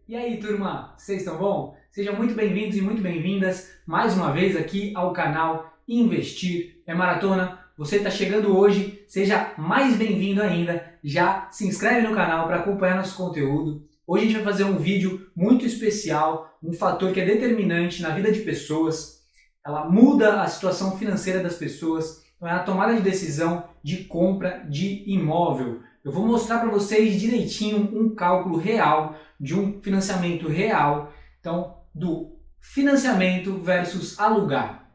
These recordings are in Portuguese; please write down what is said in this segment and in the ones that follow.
E aí, turma, vocês estão bom? Sejam muito bem-vindos e muito bem-vindas mais uma vez aqui ao canal Investir é Maratona. Você está chegando hoje, seja mais bem-vindo ainda. Já se inscreve no canal para acompanhar nosso conteúdo. Hoje a gente vai fazer um vídeo muito especial, um fator que é determinante na vida de pessoas. Ela muda a situação financeira das pessoas, então é a tomada de decisão de compra de imóvel. Eu vou mostrar para vocês direitinho um cálculo real de um financiamento real, então do financiamento versus alugar.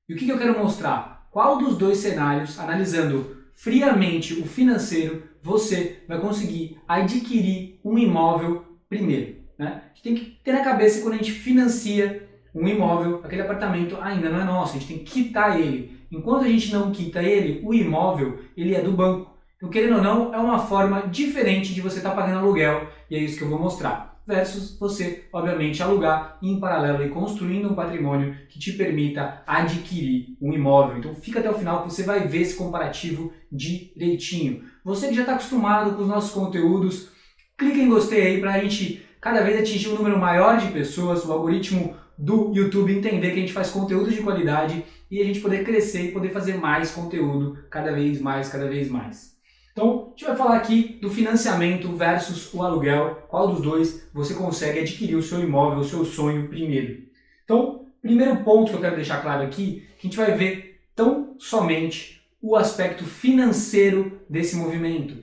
E o que eu quero mostrar? Qual dos dois cenários, analisando friamente o financeiro, você vai conseguir adquirir um imóvel primeiro, né? A gente tem que ter na cabeça que quando a gente financia um imóvel, aquele apartamento ainda não é nosso, a gente tem que quitar ele. Enquanto a gente não quita ele, o imóvel ele é do banco. Então, querendo ou não, é uma forma diferente de você estar pagando aluguel, e é isso que eu vou mostrar. Versus você, obviamente, alugar e, em paralelo, e construindo um patrimônio que te permita adquirir um imóvel. Então, fica até o final que você vai ver esse comparativo direitinho. Você que já está acostumado com os nossos conteúdos, clica em gostei aí para a gente cada vez atingir um número maior de pessoas, o algoritmo do YouTube entender que a gente faz conteúdo de qualidade e a gente poder crescer e poder fazer mais conteúdo cada vez mais, cada vez mais. Então, a gente vai falar aqui do financiamento versus o aluguel, qual dos dois você consegue adquirir o seu imóvel, o seu sonho primeiro. Então, primeiro ponto que eu quero deixar claro aqui, que a gente vai ver tão somente o aspecto financeiro desse movimento.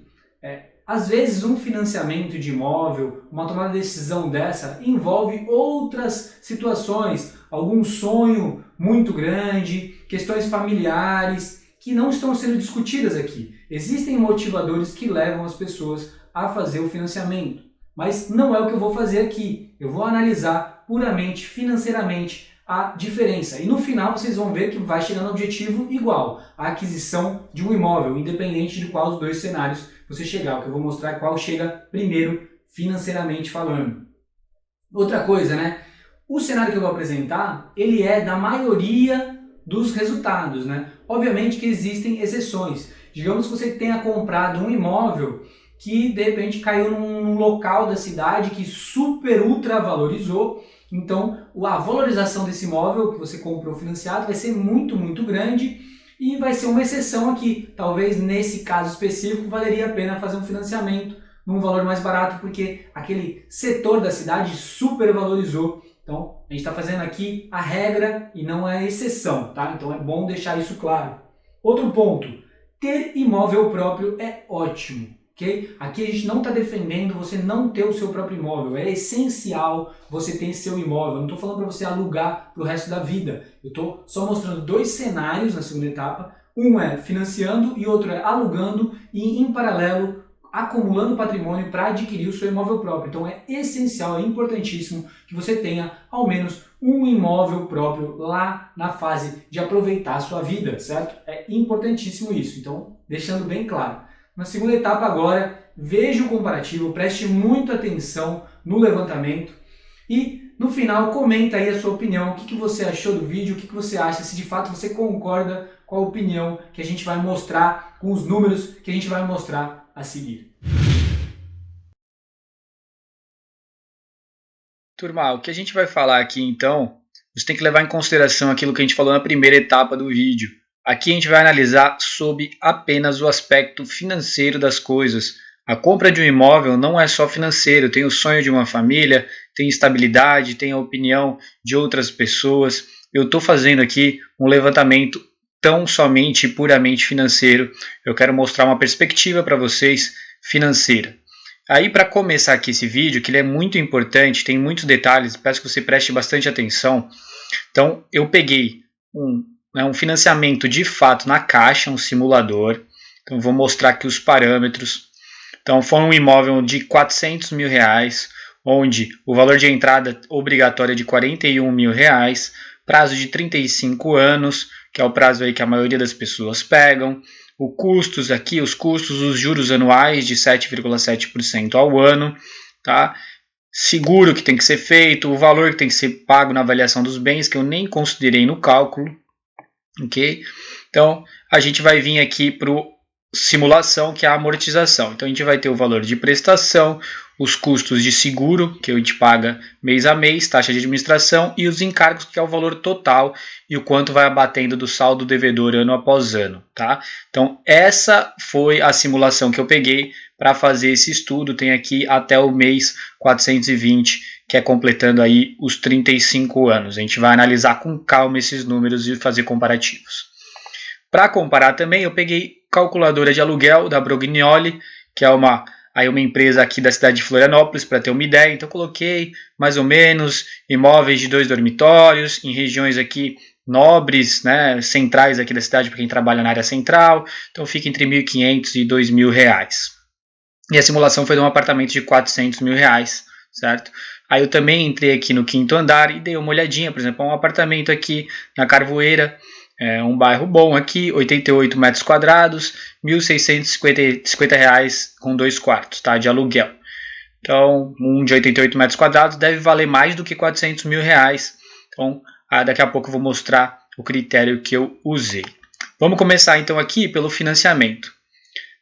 Às vezes um financiamento de imóvel, uma tomada de decisão dessa, envolve outras situações, algum sonho muito grande, questões familiares, que não estão sendo discutidas aqui. Existem motivadores que levam as pessoas a fazer o financiamento, mas não é o que eu vou fazer aqui. Eu vou analisar puramente, financeiramente, a diferença. E no final vocês vão ver que vai chegar no objetivo igual, a aquisição de um imóvel, independente de qual dos dois cenários você chegar. O que eu vou mostrar é qual chega primeiro, financeiramente falando. Outra coisa, né? O cenário que eu vou apresentar, ele é da maioria dos resultados, né? Obviamente que existem exceções. Digamos que você tenha comprado um imóvel que de repente caiu num local da cidade que super ultra valorizou. Então a valorização desse imóvel que você comprou financiado vai ser muito, muito grande e vai ser uma exceção aqui. Talvez nesse caso específico valeria a pena fazer um financiamento num valor mais barato porque aquele setor da cidade super valorizou. Então, a gente está fazendo aqui a regra e não a exceção, tá? Então é bom deixar isso claro. Outro ponto, ter imóvel próprio é ótimo, ok? Aqui a gente não está defendendo você não ter o seu próprio imóvel, é essencial você ter seu imóvel. Eu não estou falando para você alugar para o resto da vida, eu estou só mostrando dois cenários na segunda etapa, um é financiando e outro é alugando e em paralelo acumulando patrimônio para adquirir o seu imóvel próprio. Então é essencial, é importantíssimo que você tenha ao menos um imóvel próprio lá na fase de aproveitar a sua vida, certo? É importantíssimo isso, então deixando bem claro. Na segunda etapa agora, veja o comparativo, preste muita atenção no levantamento e no final comenta aí a sua opinião, o que você achou do vídeo, o que você acha, se de fato você concorda com a opinião que a gente vai mostrar, com os números que a gente vai mostrar a seguir. Turma, o que a gente vai falar aqui então, você tem que levar em consideração aquilo que a gente falou na primeira etapa do vídeo. Aqui a gente vai analisar sob apenas o aspecto financeiro das coisas. A compra de um imóvel não é só financeiro, tem o sonho de uma família, tem estabilidade, tem a opinião de outras pessoas. Eu estou fazendo aqui um levantamento tão somente e puramente financeiro. Eu quero mostrar uma perspectiva para vocês financeira. Aí, para começar aqui esse vídeo, que ele é muito importante, tem muitos detalhes, peço que você preste bastante atenção. Então, eu peguei um financiamento de fato na Caixa, um simulador. Então, vou mostrar aqui os parâmetros. Então, foi um imóvel de R$400 mil, onde o valor de entrada obrigatória é de R$41 mil, prazo de 35 anos, que é o prazo aí que a maioria das pessoas pegam. Os custos, os juros anuais de 7,7% ao ano, tá? Seguro que tem que ser feito, o valor que tem que ser pago na avaliação dos bens, que eu nem considerei no cálculo, ok? Então, a gente vai vir aqui para o simulação, que é a amortização. Então a gente vai ter o valor de prestação, os custos de seguro, que a gente paga mês a mês, taxa de administração, e os encargos, que é o valor total e o quanto vai abatendo do saldo devedor ano após ano. Tá? Então essa foi a simulação que eu peguei para fazer esse estudo. Tem aqui até o mês 420, que é completando aí os 35 anos. A gente vai analisar com calma esses números e fazer comparativos. Para comparar também, eu peguei calculadora de aluguel da Brognoli, que é uma empresa aqui da cidade de Florianópolis, para ter uma ideia. Então coloquei mais ou menos imóveis de 2 dormitórios em regiões aqui nobres, né, centrais aqui da cidade, para quem trabalha na área central. Então fica entre R$ 1.500 e R$ 2.000. E a simulação foi de um apartamento de R$ 400 mil, certo? Aí eu também entrei aqui no 5º andar e dei uma olhadinha, por exemplo, um apartamento aqui na Carvoeira, um bairro bom aqui, 88 metros quadrados, R$ 1.650 com 2 quartos, tá, de aluguel. Então, um de 88 metros quadrados deve valer mais do que R$ 400 mil. Então, daqui a pouco eu vou mostrar o critério que eu usei. Vamos começar então aqui pelo financiamento.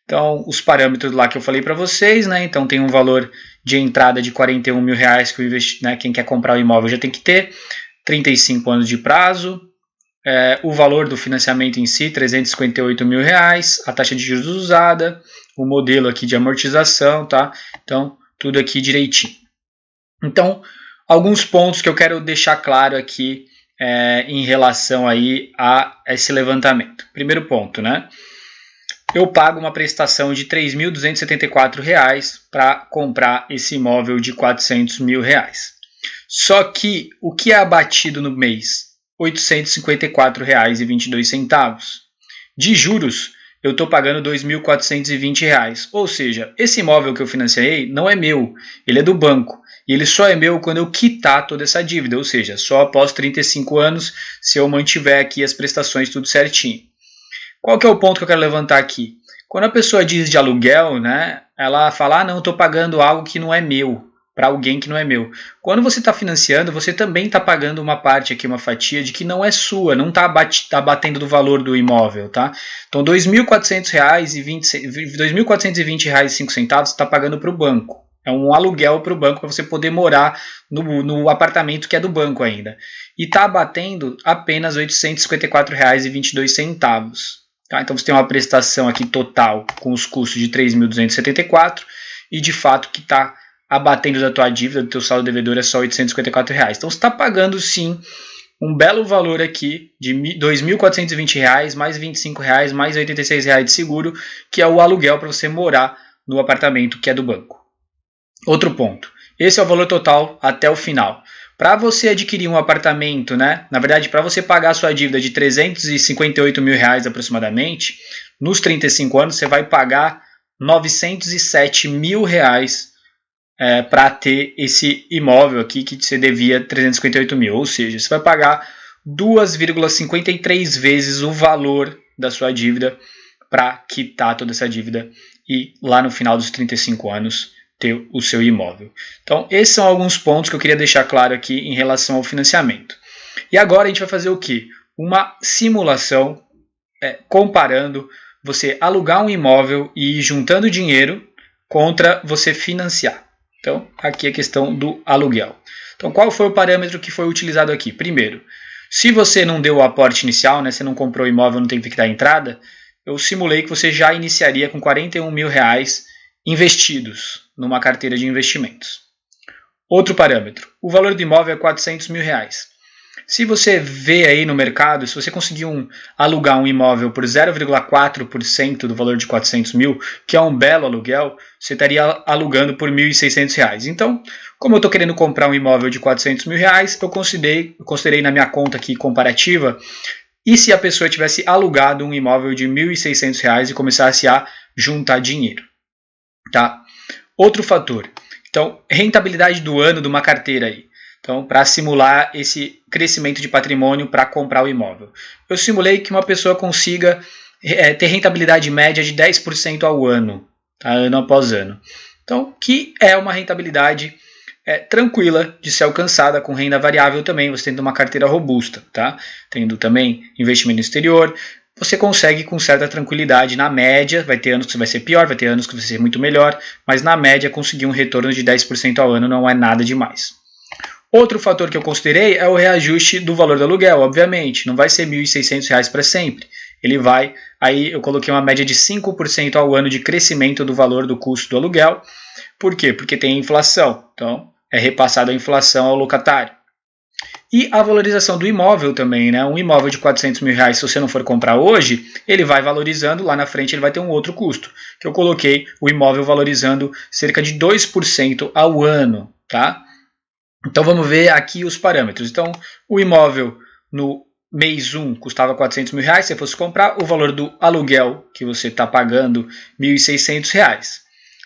Então, os parâmetros lá que eu falei para vocês, né? Então, tem um valor de entrada de R$ 41 mil que né, quem quer comprar o imóvel já tem que ter, 35 anos de prazo. O valor do financiamento em si, R$ 358 mil, a taxa de juros usada, o modelo aqui de amortização, tá? Então, tudo aqui direitinho. Então, alguns pontos que eu quero deixar claro aqui em relação aí a esse levantamento. Primeiro ponto, né? Eu pago uma prestação de R$ 3.274 para comprar esse imóvel de R$ 400 mil. Só que o que é abatido no mês? R$ 854,22. De juros, eu estou pagando R$ 2.420. Ou seja, esse imóvel que eu financiei não é meu, ele é do banco. E ele só é meu quando eu quitar toda essa dívida, ou seja, só após 35 anos, se eu mantiver aqui as prestações tudo certinho. Qual que é o ponto que eu quero levantar aqui? Quando a pessoa diz de aluguel, né, ela fala, não, eu estou pagando algo que não é meu, para alguém que não é meu. Quando você está financiando, você também está pagando uma parte aqui, uma fatia de que não é sua, não está batendo do valor do imóvel, tá? Então, R$ 2.420,05 está pagando para o banco. É um aluguel para o banco para você poder morar no apartamento que é do banco ainda. E está abatendo apenas R$ 854,22. Tá? Então você tem uma prestação aqui total com os custos de R$ 3.274 e de fato que está abatendo da tua dívida, do teu saldo devedor é só R$ 854. Então você está pagando sim um belo valor aqui de R$ 2.420, mais R$ 25, mais R$ 86 de seguro, que é o aluguel para você morar no apartamento que é do banco. Outro ponto, esse é o valor total até o final. Para você adquirir um apartamento, né? Na verdade, para você pagar a sua dívida de R$ 358 mil aproximadamente, nos 35 anos você vai pagar R$ 907 mil para ter esse imóvel aqui que você devia 358 mil. Ou seja, você vai pagar 2,53 vezes o valor da sua dívida para quitar toda essa dívida e lá no final dos 35 anos ter o seu imóvel. Então, esses são alguns pontos que eu queria deixar claro aqui em relação ao financiamento. E agora a gente vai fazer o quê? Uma simulação comparando você alugar um imóvel e ir juntando dinheiro contra você financiar. Então, aqui a questão do aluguel. Então, qual foi o parâmetro que foi utilizado aqui? Primeiro, se você não deu o aporte inicial, né, você não comprou o imóvel, não teve que dar entrada, eu simulei que você já iniciaria com R$ 41 mil investidos numa carteira de investimentos. Outro parâmetro, o valor do imóvel é R$ 400 mil. Se você vê aí no mercado, se você conseguir alugar um imóvel por 0,4% do valor de 400 mil, que é um belo aluguel, você estaria alugando por R$ 1.600. Então, como eu estou querendo comprar um imóvel de R$ 400 mil, eu considerei na minha conta aqui comparativa, e se a pessoa tivesse alugado um imóvel de R$ 1.600 e começasse a juntar dinheiro. Tá? Outro fator, então, rentabilidade do ano de uma carteira aí. Então, para simular esse crescimento de patrimônio para comprar o imóvel. Eu simulei que uma pessoa consiga ter rentabilidade média de 10% ao ano, tá? Ano após ano. Então, que é uma rentabilidade tranquila de ser alcançada com renda variável também, você tendo uma carteira robusta, tá? Tendo também investimento no exterior, você consegue com certa tranquilidade, na média, vai ter anos que vai ser pior, vai ter anos que vai ser muito melhor, mas na média conseguir um retorno de 10% ao ano não é nada demais. Outro fator que eu considerei é o reajuste do valor do aluguel, obviamente, não vai ser R$ 1.600 para sempre. Ele vai, aí eu coloquei uma média de 5% ao ano de crescimento do valor do custo do aluguel. Por quê? Porque tem inflação, então é repassado a inflação ao locatário. E a valorização do imóvel também, né? Um imóvel de R$ 400 mil, se você não for comprar hoje, ele vai valorizando, lá na frente ele vai ter um outro custo, que eu coloquei o imóvel valorizando cerca de 2% ao ano, tá? Então vamos ver aqui os parâmetros. Então o imóvel no mês 1 custava R$ 400 mil, se você fosse comprar, o valor do aluguel que você está pagando R$ 1.600.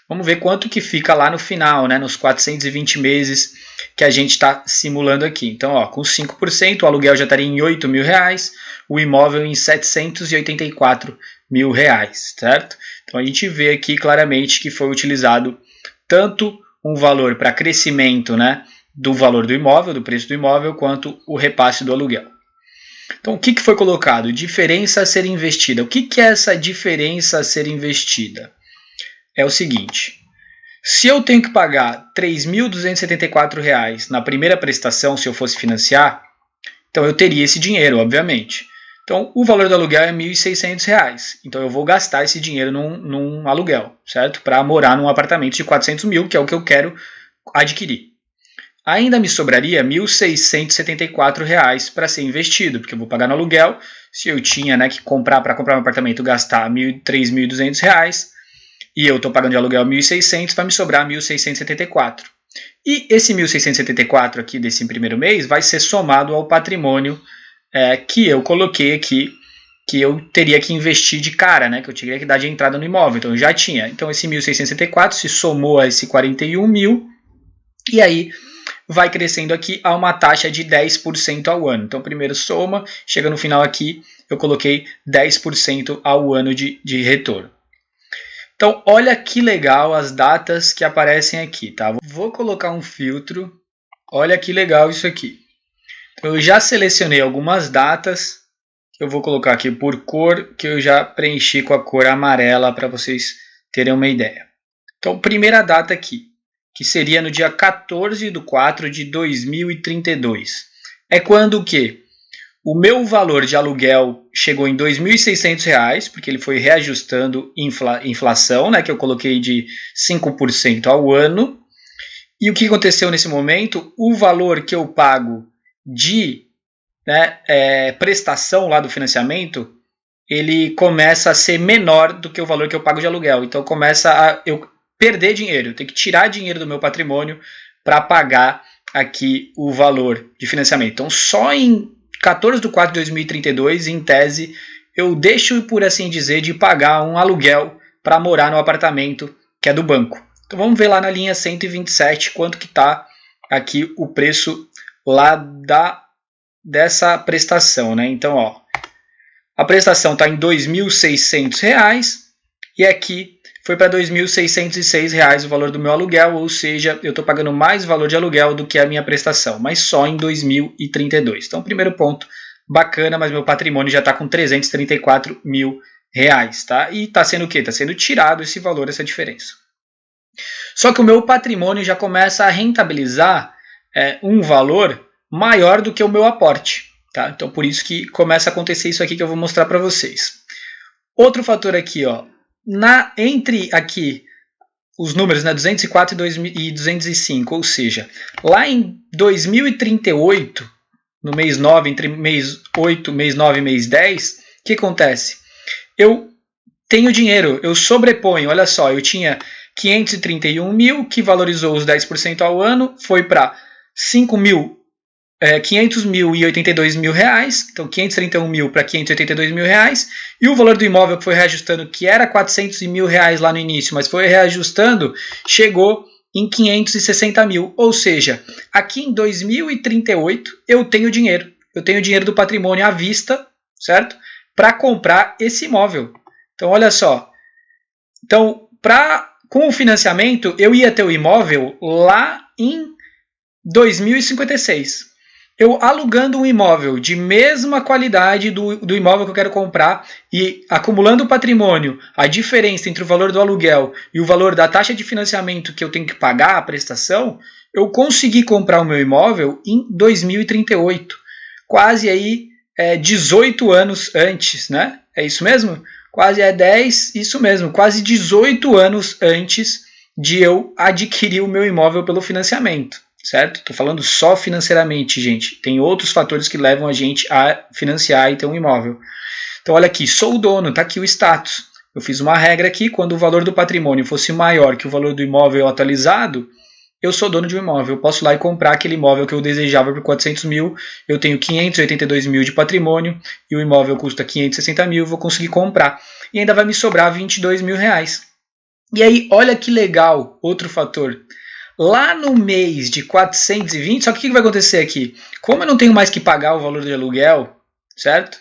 Vamos ver quanto que fica lá no final, né, nos 420 meses que a gente está simulando aqui. Então, ó, com 5%, o aluguel já estaria em R$ 8 mil, o imóvel em R$ 784 mil, certo? Então a gente vê aqui claramente que foi utilizado tanto um valor para crescimento, né, do valor do imóvel, do preço do imóvel, quanto o repasse do aluguel. Então, o que foi colocado? Diferença a ser investida. O que é essa diferença a ser investida? É o seguinte, se eu tenho que pagar R$ 3.274 na primeira prestação, se eu fosse financiar, então eu teria esse dinheiro, obviamente. Então, o valor do aluguel é R$ 1.600. Então, eu vou gastar esse dinheiro num aluguel, certo? Para morar num apartamento de 400 mil, que é o que eu quero adquirir. Ainda me sobraria R$ 1.674 para ser investido, porque eu vou pagar no aluguel. Se eu tinha, né, que para comprar um apartamento, gastar R$ 3.200, e eu estou pagando de aluguel R$ 1.600, vai me sobrar R$ 1.674. E esse R$ 1.674 aqui desse primeiro mês vai ser somado ao patrimônio que eu coloquei aqui, que eu teria que investir de cara, né, que eu teria que dar de entrada no imóvel. Então eu já tinha. Então esse 1.674 se somou a esse 41 mil, e aí vai crescendo aqui a uma taxa de 10% ao ano. Então primeiro soma, chega no final aqui, eu coloquei 10% ao ano de retorno. Então, olha que legal as datas que aparecem aqui, tá? Vou colocar um filtro. Olha que legal isso aqui. Então, eu já selecionei algumas datas. Eu vou colocar aqui por cor, que eu já preenchi com a cor amarela para vocês terem uma ideia. Então, primeira data aqui, que seria no dia 14/4/2032. É quando o quê? O meu valor de aluguel chegou em R$ 2.600, porque ele foi reajustando inflação, né, que eu coloquei de 5% ao ano. E o que aconteceu nesse momento? O valor que eu pago de prestação lá do financiamento, ele começa a ser menor do que o valor que eu pago de aluguel. Então começa a eu perder dinheiro, eu tenho que tirar dinheiro do meu patrimônio para pagar aqui o valor de financiamento. Então só em 14/4/2032, em tese, eu deixo, por assim dizer, de pagar um aluguel para morar no apartamento que é do banco. Então vamos ver lá na linha 127 quanto que está aqui o preço lá dessa prestação, né? Então, ó, a prestação está em R$ 2.600 e aqui foi para R$ 2.606 o valor do meu aluguel, ou seja, eu estou pagando mais valor de aluguel do que a minha prestação, mas só em 2032. Então, primeiro ponto, bacana, mas meu patrimônio já está com R$ 334 mil, tá? E está sendo o quê? Está sendo tirado esse valor, essa diferença. Só que o meu patrimônio já começa a rentabilizar um valor maior do que o meu aporte, tá? Então, por isso que começa a acontecer isso aqui que eu vou mostrar para vocês. Outro fator aqui, ó. Entre aqui os números, né, 204 e 205, ou seja, lá em 2038, no mês 9, entre mês 8, mês 9 e mês 10, o que acontece? Eu tenho dinheiro, eu sobreponho, olha só, eu tinha 531 mil, que valorizou os 10% ao ano, foi para 500 mil e 82 mil reais, então 531 mil para 582 mil reais, e o valor do imóvel que foi reajustando, que era 400 mil reais lá no início, mas foi reajustando, chegou em 560 mil, ou seja, aqui em 2038 eu tenho dinheiro do patrimônio à vista, certo? Para comprar esse imóvel. Então olha só, então com o financiamento eu ia ter o imóvel lá em 2056. eu alugando um imóvel de mesma qualidade do imóvel que eu quero comprar e acumulando patrimônio, a diferença entre o valor do aluguel e o valor da taxa de financiamento que eu tenho que pagar a prestação, eu consegui comprar o meu imóvel em 2038, quase aí 18 anos antes, né? É isso mesmo? Quase 10, isso mesmo, quase 18 anos antes de eu adquirir o meu imóvel pelo financiamento, certo? Estou falando só financeiramente, gente. Tem outros fatores que levam a gente a financiar e ter um imóvel. Então, olha aqui, sou o dono, está aqui o status. Eu fiz uma regra aqui, quando o valor do patrimônio fosse maior que o valor do imóvel atualizado, eu sou dono de um imóvel, eu posso ir lá e comprar aquele imóvel que eu desejava por 400 mil, eu tenho 582 mil de patrimônio e o imóvel custa 560 mil, eu vou conseguir comprar. E ainda vai me sobrar 22 mil reais. E aí, olha que legal, outro fator. Lá no mês de 420, só que o que vai acontecer aqui? Como eu não tenho mais que pagar o valor de aluguel, certo?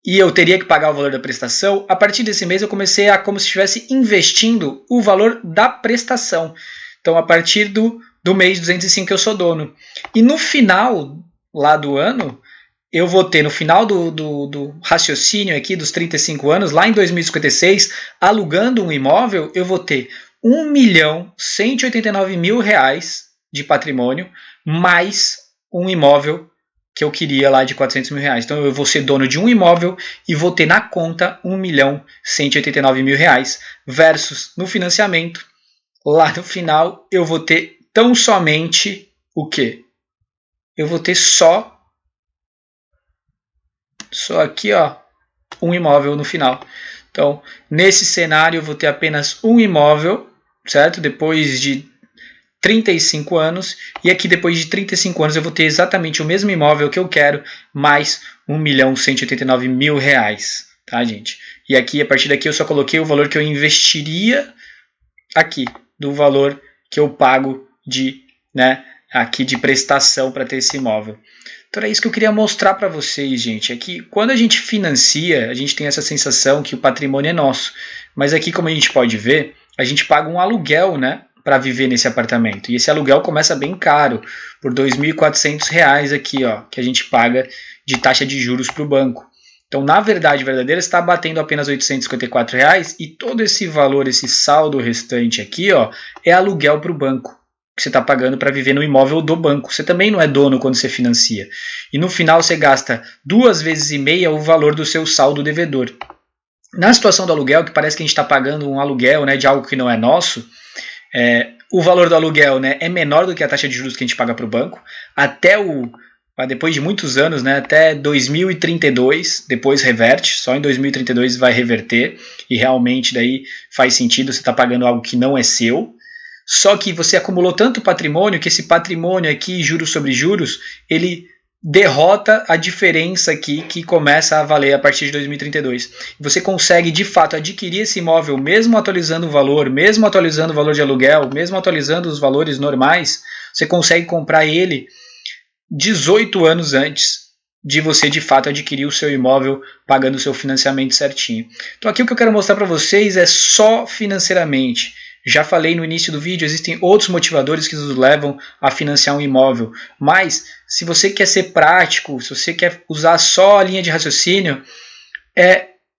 E eu teria que pagar o valor da prestação, a partir desse mês eu comecei a como se estivesse investindo o valor da prestação. Então, a partir do mês 205 eu sou dono. E no final lá do ano, eu vou ter, no final do raciocínio aqui, dos 35 anos, lá em 2056, alugando um imóvel, eu vou ter 1.189.000 reais de patrimônio, mais um imóvel que eu queria lá de 400 mil reais. Então eu vou ser dono de um imóvel e vou ter na conta 1.189.000 reais, versus no financiamento, lá no final eu vou ter tão somente o quê? Eu vou ter só aqui, ó, um imóvel no final. Então, nesse cenário eu vou ter apenas um imóvel, certo? Depois de 35 anos, e aqui depois de 35 anos eu vou ter exatamente o mesmo imóvel que eu quero, mais 1.189.000 reais, tá, gente? E aqui, a partir daqui, eu só coloquei o valor que eu investiria aqui, do valor que eu pago aqui de prestação para ter esse imóvel. Então é isso que eu queria mostrar para vocês, gente. É que quando a gente financia, a gente tem essa sensação que o patrimônio é nosso. Mas aqui, como a gente pode ver, a gente paga um aluguel, né, para viver nesse apartamento. E esse aluguel começa bem caro, por R$ 2.400 aqui, ó, que a gente paga de taxa de juros para o banco. Então, na verdade verdadeira, está batendo apenas R$ 854 e todo esse valor, esse saldo restante aqui, ó, é aluguel para o banco, que você está pagando para viver no imóvel do banco. Você também não é dono quando você financia. E no final você gasta 2,5 vezes o valor do seu saldo devedor. Na situação do aluguel, que parece que a gente está pagando um aluguel, né, de algo que não é nosso, o valor do aluguel, né, é menor do que a taxa de juros que a gente paga para o banco, depois de muitos anos, né, até 2032, depois reverte, só em 2032 vai reverter, e realmente daí faz sentido, você está pagando algo que não é seu. Só que você acumulou tanto patrimônio que esse patrimônio aqui, juros sobre juros, ele derrota a diferença aqui que começa a valer a partir de 2032. Você consegue, de fato, adquirir esse imóvel mesmo atualizando o valor de aluguel, mesmo atualizando os valores normais, você consegue comprar ele 18 anos antes de você, de fato, adquirir o seu imóvel pagando o seu financiamento certinho. Então aqui o que eu quero mostrar para vocês é só financeiramente. Já falei no início do vídeo, existem outros motivadores que nos levam a financiar um imóvel, mas se você quer ser prático, se você quer usar só a linha de raciocínio,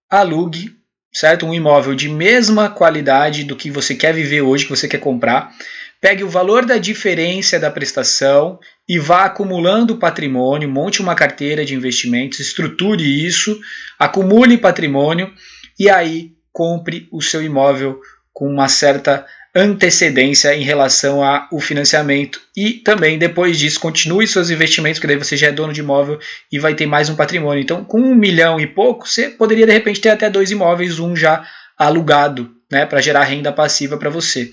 alugue, certo? Um imóvel de mesma qualidade do que você quer viver hoje, que você quer comprar, pegue o valor da diferença da prestação e vá acumulando patrimônio, monte uma carteira de investimentos, estruture isso, acumule patrimônio e aí compre o seu imóvel com uma certa antecedência em relação ao financiamento e também depois disso continue seus investimentos, que daí você já é dono de imóvel e vai ter mais um patrimônio. Então com 1 milhão e pouco você poderia de repente ter até 2 imóveis, um já alugado, né, para gerar renda passiva para você.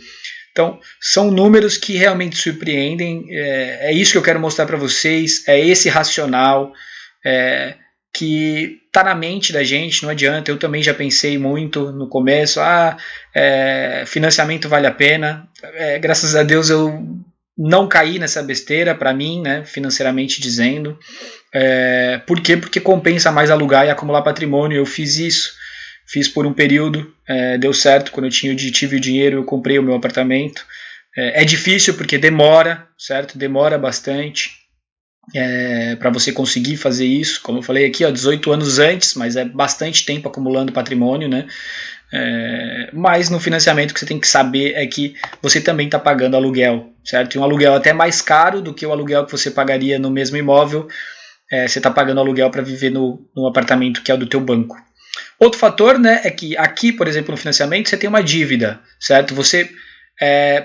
Então são números que realmente surpreendem, é isso que eu quero mostrar para vocês, é esse racional que está na mente da gente, não adianta. Eu também já pensei muito no começo, financiamento vale a pena, graças a Deus eu não caí nessa besteira para mim, né, financeiramente dizendo. Por quê? Porque compensa mais alugar e acumular patrimônio. Eu fiz isso, fiz por um período, deu certo. Quando eu tive o dinheiro eu comprei o meu apartamento. É difícil porque demora, certo? Demora bastante. para você conseguir fazer isso. Como eu falei aqui, 18 anos antes, mas é bastante tempo acumulando patrimônio, né? Mas no financiamento o que você tem que saber é que você também está pagando aluguel, certo? E um aluguel até mais caro do que o aluguel que você pagaria no mesmo imóvel. Você está pagando aluguel para viver no apartamento que é o do teu banco. Outro fator, né, é que aqui, por exemplo, no financiamento, você tem uma dívida, certo? Você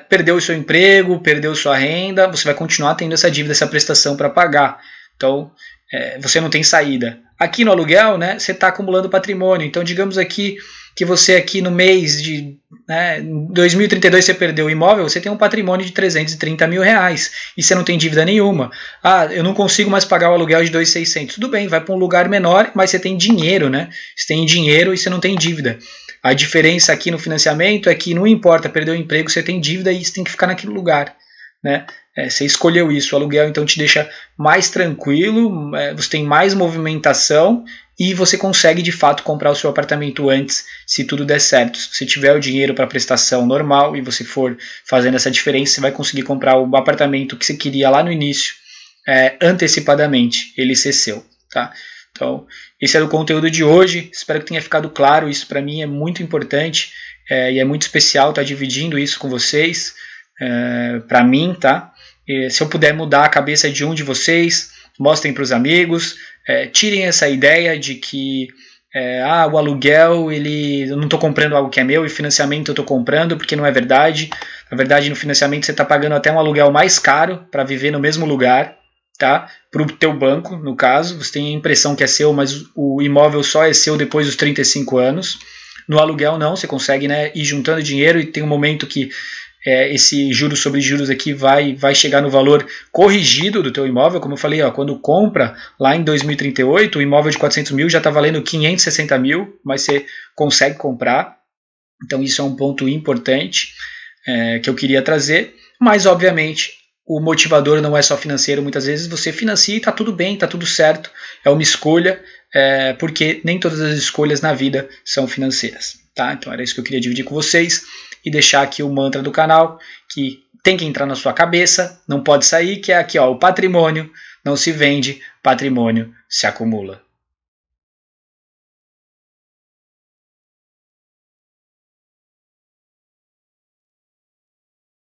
perdeu o seu emprego, perdeu sua renda, você vai continuar tendo essa dívida, essa prestação para pagar. Então, você não tem saída. Aqui no aluguel, né, você está acumulando patrimônio. Então, digamos aqui que você aqui no mês de 2032 você perdeu o imóvel, você tem um patrimônio de 330 mil reais e você não tem dívida nenhuma. Eu não consigo mais pagar o aluguel de 2.600. Tudo bem, vai para um lugar menor, mas você tem dinheiro, né? Você tem dinheiro e você não tem dívida. A diferença aqui no financiamento é que não importa, perder o emprego, você tem dívida e você tem que ficar naquele lugar, né? Você escolheu isso, o aluguel então te deixa mais tranquilo, você tem mais movimentação e você consegue de fato comprar o seu apartamento antes, se tudo der certo. Se você tiver o dinheiro para prestação normal e você for fazendo essa diferença, você vai conseguir comprar o apartamento que você queria lá no início, antecipadamente, ele ser seu, tá? Então, esse era o conteúdo de hoje, espero que tenha ficado claro, isso para mim é muito importante e é muito especial estar dividindo isso com vocês, para mim, tá? Se eu puder mudar a cabeça de um de vocês, mostrem para os amigos, tirem essa ideia de que o aluguel, eu não estou comprando algo que é meu e financiamento eu estou comprando, porque não é verdade. Na verdade, no financiamento você está pagando até um aluguel mais caro para viver no mesmo lugar, tá? Para o teu banco, no caso, você tem a impressão que é seu, mas o imóvel só é seu depois dos 35 anos. No aluguel não, você consegue, né, ir juntando dinheiro e tem um momento que esse juros sobre juros aqui vai chegar no valor corrigido do teu imóvel. Como eu falei, quando compra lá em 2038, o imóvel de 400 mil já está valendo 560 mil, mas você consegue comprar. Então isso é um ponto importante que eu queria trazer, mas obviamente o motivador não é só financeiro, muitas vezes você financia e está tudo bem, está tudo certo, é uma escolha, porque nem todas as escolhas na vida são financeiras. Tá? Então era isso que eu queria dividir com vocês e deixar aqui o mantra do canal, que tem que entrar na sua cabeça, não pode sair, que é aqui, o patrimônio não se vende, patrimônio se acumula.